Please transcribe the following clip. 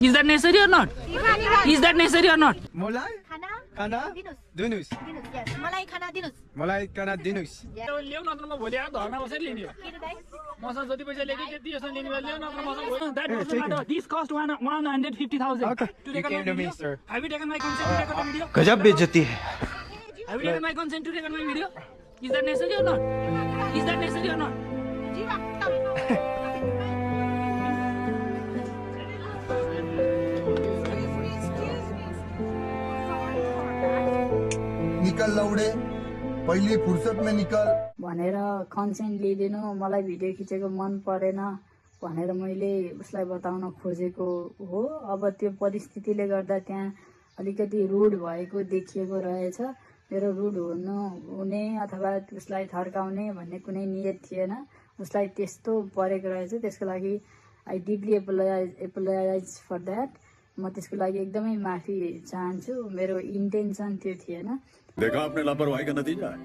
Is that necessary or not? Is that necessary or not? Mulai kana dinus. Yes. Malai khana dinus. Mulai kana dinus. ल्याउ नत्र म भोलि आएर धर्ना बसेर लिने हो मसँग जति पैसा लेख्यो त्यति यसमा लिने भए ल्याउ नत्र मसँग that doesn't matter. This cost 150,000 Okay. to You record came my to me, video. sir. Have you taken my consent to record the video? गजब बेइज्जती है. Have you taken my consent to record my video? Is that necessary or not? Is that necessary or not? निकल लौडे पहिले फुर्सद में निकल भनेर consent लिदिनु मलाई भिडियो खिचेको मन परेन भनेर मैले उसलाई बताउन खोजेको हो। अब त्यो परिस्थितिले गर्दा त्यहाँ अलिकति रुड भएको देखिएको रहेछ। मेरो रुड हुने अथवा उसलाई थर्काउने भन्ने कुनै नियत थिएन। उसलाई त्यस्तो परेको रहेछ, त्यसको लागि I deeply apologize for that. म त्यसको लागि एकदमै माफी चाहन्छु। मेरो इन्टेन्सन त्यो थिएन। देखा आपने लापरवाही का नतीजा है।